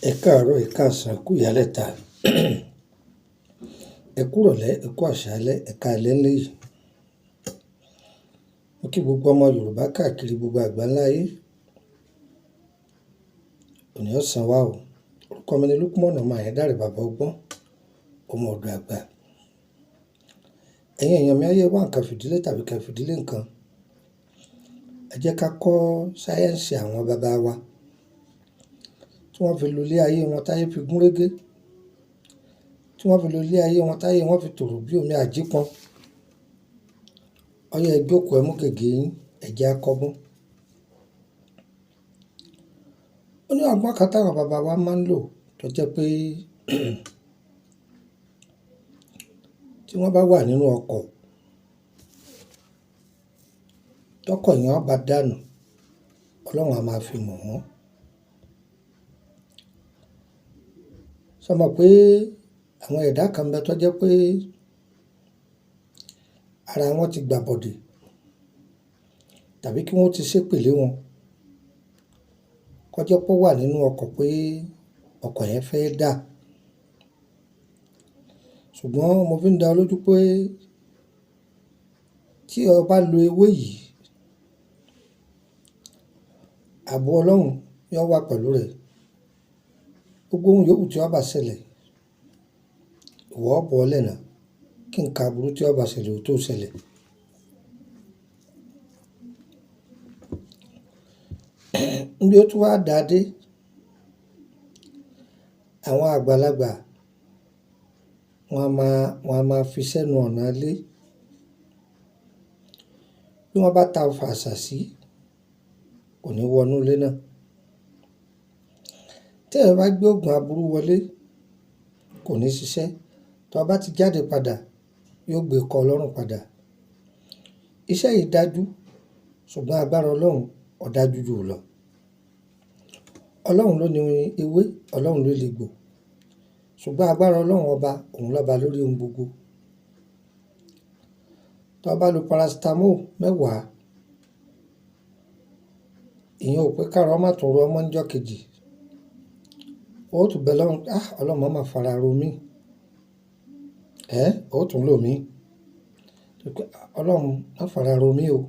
Ẹ káàárọ̀, ẹ káàsán, ẹ kú ìyálẹ̀ta, ẹ kú ìrọ̀lẹ́, ẹ kú àṣálẹ́, ẹ káalẹ́ níyì. Mo kí gbogbo ọmọ Yorùbá káàkiri gbogbo àgbáńláyé. Òní ọ̀sán wa o. Orúkọ mi ni Lukman ọmọ Ayédáre bàbá ọgbọ́n, ọmọ ọ̀dọ̀ àgbà. Ẹ̀yin èèyàn mi ayé wá nǹkan fìdílé tàbí ká fìdílé nǹkan. Ẹ jẹ́ ká kọ́ sáyẹ́ǹsì àwọn bàbá wa tí wọ́n fi lo ilé ayé wọn táyé fi gún régé, tí wọ́n fi lo ilé ayé wọn táyé wọn fi tòrò bí omi àjípọn. Ó yá ẹ jókòó, ẹ mú gègé yín, ẹ jẹ́ á kọ́gbọ́n. Ó ní ọgbọ́n kan táwọn bàbá wa máa ń lò tó jẹ́ pé tí wọ́n bá wà nínú ọkọ̀, tọkọ̀ yẹn bá dànù, Ọlọ́run á máa fi mọ̀ wọ́n. Sọ mọ̀ pé àwọn ẹ̀dá kan bẹ tó jẹ́ pé ara wọn ti gbàbọ̀dè tàbí kí wọ́n ti ṣépèlé wọn, kó jẹ́ pé ó wà nínú ọkọ̀ pé ọkọ̀ yẹn fẹ́ dà. Ṣùgbọ́n mo fi ń dá ọ lójú pé tí o bá lo ewé yìí, ààbò Ọlọ́run yóò wà pẹ̀lú rẹ̀. Gbogbo ohun yòówù tí ó bá ṣẹlẹ̀, ìwọ ó bọ́ lẹ́nà kí nǹkan aburú tí ó bá ṣẹlẹ̀ ó tó ṣẹlẹ̀. Níbi ó tún wá dá dé, àwọn àgbàlagbà wọn a máa fi sẹ́nu ọ̀nà ilé. Bí wọ́n bá ta ọfà àṣàsí, kò ní wọnú ilé náà. Tí ẹ bá gbé oògùn aburú wọlé, kò ní ṣiṣẹ́. Tí o bá ti jáde padà, yóò gbé kọ Ọlọ́run padà. Iṣẹ́ yìí dájú, ṣùgbọ́n agbára Ọlọ́run ó dájú jù lọ. Ọlọ́run ló ní ewé, Ọlọ́run ló lè gbò. Ṣùgbọ́n agbára Ọlọ́run ọba, òun lọ́ba lórí ohun gbogbo. Tí o bá lo paracetamol 10, ìyẹn ò pé káàrọ̀ má tún ro ọmọ níjọ́ kejì. Ó tún bẹ lọ́run, Ọlọ́run má máa fara ro mí. Ó tún lò mí. Ọlọ́run má fara ro mí o.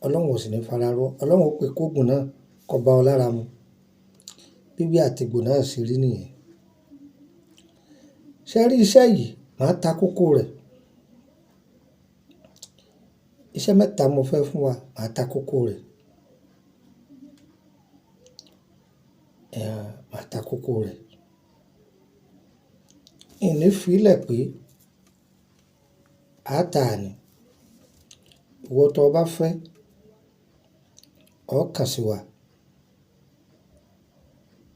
Ọlọ́run ò sì ní fara ro. Ọlọ́run ó pè kóògùn náà kó bá ọ lára mu. Bíbí àtìgbò náà ṣe rí nìyẹn. Ṣé rí iṣẹ́ yìí, màá ta kókó rẹ̀. Iṣẹ́ 3 mo fẹ́ fún wa, màá ta kókó rẹ̀. Màá ta kókó rẹ̀. Ìní fi ilẹ̀ pé a ta ni. Ìwọ tó bá fẹ́, ó kàn sí wa.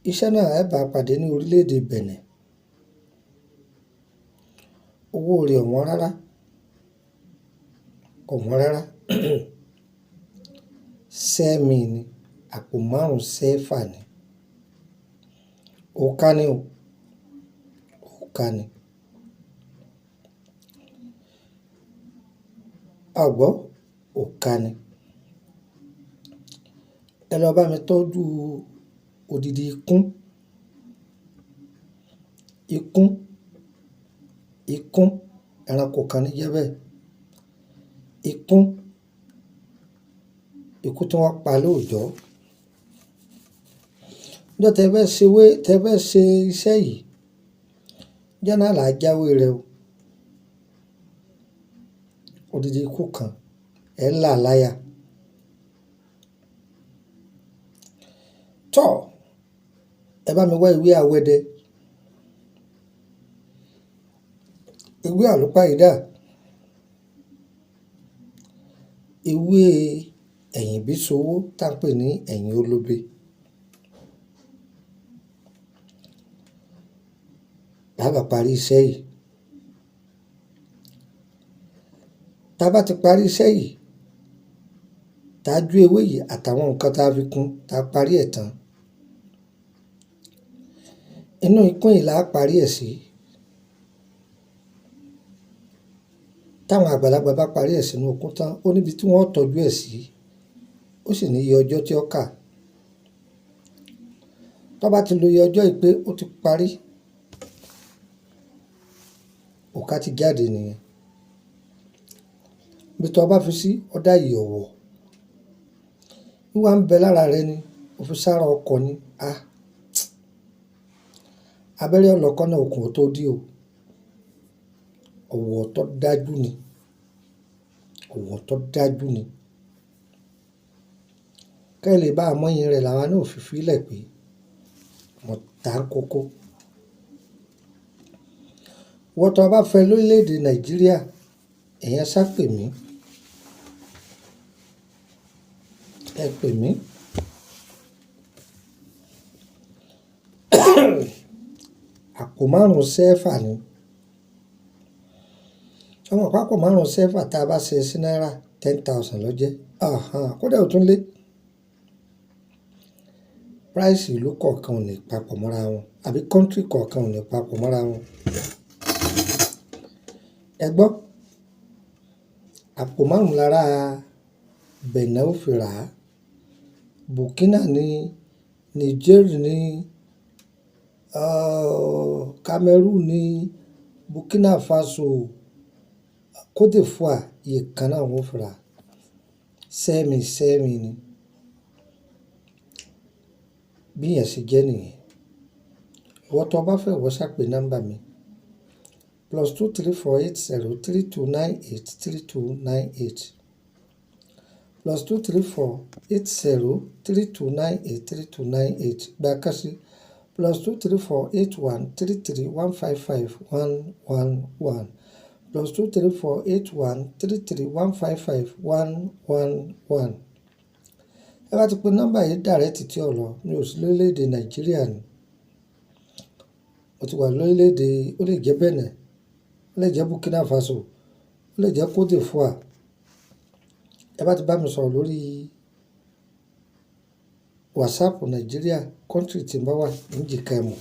Iṣẹ́ náà ẹ bá pàdé ní orílẹ̀-èdè Benin. Owó rẹ̀ ò wọ́n rárá. Kò wọ́n rárá. Sẹ́mi ni, àpò 5 sẹ́fà ni. Òòkà ni o. Òòkà ni. Ọ̀gbọ́, òòkà ni. Ẹ lọ bá mi tọ́jú odidi ikún. Ikún, ẹranko kan ní jẹ́ bẹ́ẹ̀. Ikún tí wọ́n pa lóòjọ́. Níjọ́ tẹ fẹ́ ṣe iṣẹ́ yìí, níjọ́ náà là á jáwé rẹ̀ o. Odidi ikún kan, ẹ là láyà. Tọ́, ẹ bá mi wá ewé awẹ́dẹ. Ewé àlúpàyídà. Ewé ẹ̀yìn bísowó tá ń pè ní ẹ̀yìn olóbe. Lábà parí iṣẹ́ yìí. Tá bá ti parí iṣẹ́ yìí, tá jú ewé yìí àtàwọn nǹkan tá fi kún, tá parí ẹ̀ tán. Inú ikún yìí là á parí ẹ̀ sí. Táwọn àgbàlagbà bá parí ẹ̀ sínú ikún tán, ó níbi tí wọ́n tọ́jú ẹ̀ sí. Ó sì ní iye ọjọ́ tí ó kà. tó bá ti lo iye ọjọ́ ìpé ó ti parí, òkà ti jáde nìyẹn. Bí tó bá fi sí ọ̀dà yìí ọ̀wọ̀ wíwá ń bẹ lára rẹ ni ó fi sára ọkọ̀ ni abẹ́rẹ́ ọlọ́kọ́ náà okùn tó dí o. Ọ̀wọ̀ tó dájú ni, ọ̀wọ̀ tó dájú ni. Kẹ́ lè bá àmọ́yìn rẹ̀ làwa náà fi fílẹ̀ pé mo ta kókó. Wọ́n tó bá fẹ́ lórílẹ̀‐èdè Nàìjíríà, èèyàn sá pè mí. Ẹ pè mí. Àpò 5 sẹ́fà ni. Ọmọ àpapọ̀ 5 sẹ́fà tá a bá ṣe sí náírà 10,000 ló jẹ́. Kódà ó tún lé. Price ìlú kọ̀ọ̀kan ò ní papọ̀ mọ́ra wọn, àbí country kọ̀ọ̀kan ò ní papọ̀ mọ́ra wọn. Ẹ gbọ́, àpò 5 lára Benin ó fi rà á, Burkina ní, Niger ní, Cameroon ní, Burkina Faso, Côte d'Ivoire iye kan náà wọ́n fi rà á. Sẹ́mi ni. Bí yẹn ṣe jẹ́ nìyẹn. Ìwọ tó bá fẹ́ wọ́n ṣàpè nọ́mbà mi +2348032983298 +2348032983298 gba kásí +2348133155111 +2348133155111. Ẹ bá ti pe nọ́mbà yìí dàrẹ́tì tí ọ̀rọ̀ mi ò sí lórílẹ̀‐èdè Nàìjíríà ni. Mo ti wà lórílẹ̀‐èdè, ó lè jẹ́ Benin, ó lè jẹ́ Burkina Faso, ó lè jẹ́ Côte d'Ivoire. Ẹ bá ti bá mi sọ̀rọ̀ lórí WhatsApp Nàìjíríà, country tí n bá wà ní jìkà ẹ̀mọ̀.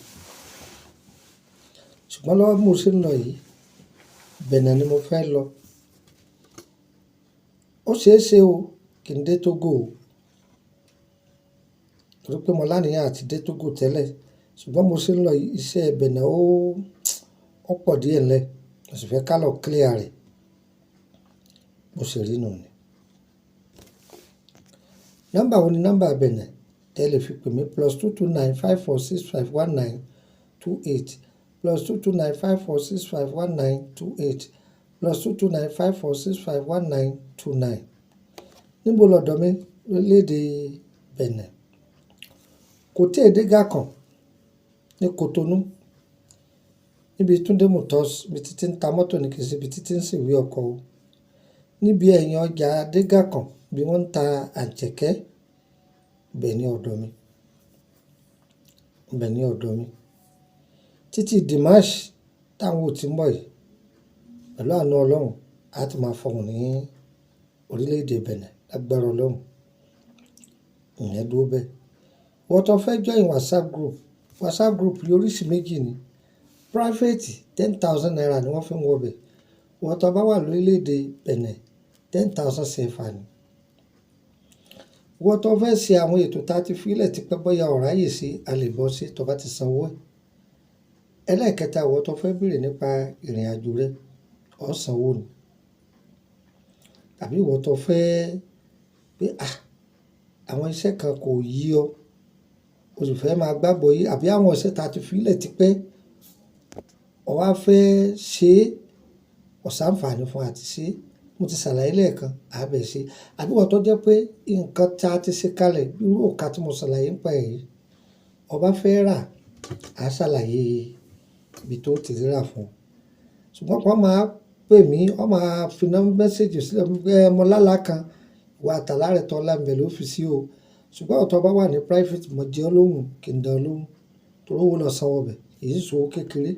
Ṣùgbọ́n lọ́wọ́ bí mo ṣe ń lọ yìí, Benin ni mo fẹ́ lọ. Ó ṣeé ṣe o kí n dé Togo o. Torí pé mo láníyàn àti dé Togo tẹ́lẹ̀. Ṣùgbọ́n mo ṣe ń lọ iṣẹ́ Benin ó pọ̀ díẹ̀ ńlẹ̀. Mo sì fẹ́ ká lọ clear rẹ̀. Mo sì rí nù ni. Nọ́mbà wo ni nọ́mbà Benin? Ẹ lè fi pè mí +22954651928 +22954651928 +22954651929. Níbo lọ̀dọ̀ mi lórílẹ̀‐èdè Benin? Côte d'Ivoire ní Cotonou, níbi Túndé Motors, ibi títí ń ta mọ́tò ní kìí ṣe ibi títí ń ṣèwé ọkọ̀ o. Níbi ẹ̀yìn ọjà Dégàkàn bí wọ́n ń ta àǹkẹ̀kẹ́, ibẹ̀ ni ọ̀dọ̀ mi. Ibẹ̀ ni ọ̀dọ̀ mi. Títí Dimash táwọn ò tí ń bọ̀ yìí, pẹ̀lú àánú Ọlọ́run, a ti máa fọhùn ní orílẹ̀‐èdè Benin lágbára Ọlọ́run. Ìyẹn dúró bẹ́ẹ̀. Wọ́n tó fẹ́ join WhatsApp group yìí oríṣi méjì ni. Private 10,000 naira ni wọ́n fi ń wọbẹ̀. Wọ́n tó bá wà lórílẹ̀‐èdè Benin 10,000 sefa ni. Wọ́n tó fẹ́ ṣe àwọn ètò tá a ti fílẹ̀ ti pẹ́ bọ́yá ọ̀rá yìí sí a lè bọ́ sí tó bá ti sanwó ẹ̀. Ẹlẹ́ẹ̀kẹta, wọ́n tó fẹ́ béèrè nípa ìrìn àjò rẹ, ó sanwó ni. Tàbí wọ́n tó fẹ́ pé àwọn iṣẹ́ kan kò yí ọ, o sì fẹ́ máa gbàgbọ́ yìí, àbí àwọn iṣẹ́ tá a ti fílẹ̀ ti pẹ́, o wá fẹ́ ṣe ọ̀sánfààní fún àti ṣe. Mo ti ṣàlàyé lẹ́ẹ̀kan, àbẹ̀ ṣe. Àbí wọ́n tó jẹ́ pé nǹkan tí a ti ṣe kalẹ̀, irú òkà tí mo ṣàlàyé ń pa èyí, o bá fẹ́ rà, a ṣàlàyé ibi tó ti rà fún. Ṣùgbọ́n kó máa pè mí, ó máa fi mẹ́sẹ̀jì sílẹ̀ pé mo lálàá kan, ìwà àtàlà rẹ̀ tó láǹbẹ̀ ló fi sí o. Ṣùgbọ́n ọ̀tọ̀ bá wà ní private, mo jẹ́ ọ lóhùn kí n dán ọ lóhùn. Torí owó lọ sanwó bẹ̀, èyí sì ṣòwò kékeré.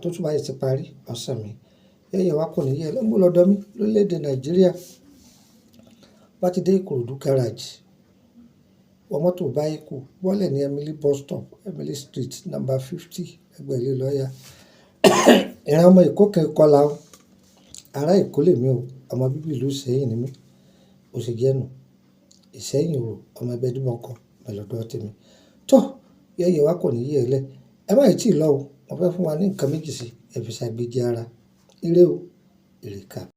Tó tún bá yẹ ti parí, ọ̀sán mi. Yẹ́yẹ́ wa kò ní yẹ lọ́mú lọ́dọ̀ mi lórílẹ̀‐èdè Nàìjíríà. Bá ti dé Ìkòròdú garage, wọ mọ́tò báyìíkù, bọ́lẹ̀ ní Emily bus stop, Emily Street, number 50, ẹgbẹ́ ilé lọ́ọ̀yà. Ìran ọmọ Èkó kan kọlà o. Ará Èkó lèmi o, ọmọ bíbí ìlú Ìṣẹ́yìn ni mí. Ó sì jẹ́ nù. Ìṣẹ́yìn o, ọmọ ẹgbẹ́ Dúmọ̀kọ, mẹ́lọ́dọ̀ tèmi. Tó. yẹ́yẹ́ wa kò ní yẹ̀ ẹ́ lẹ̀. Ẹ má ì tí ì lọ o, mo fẹ́ fún wa ní nǹkan méjì sí ẹ fi ṣàgbéjì ara. Ire o, ire kà.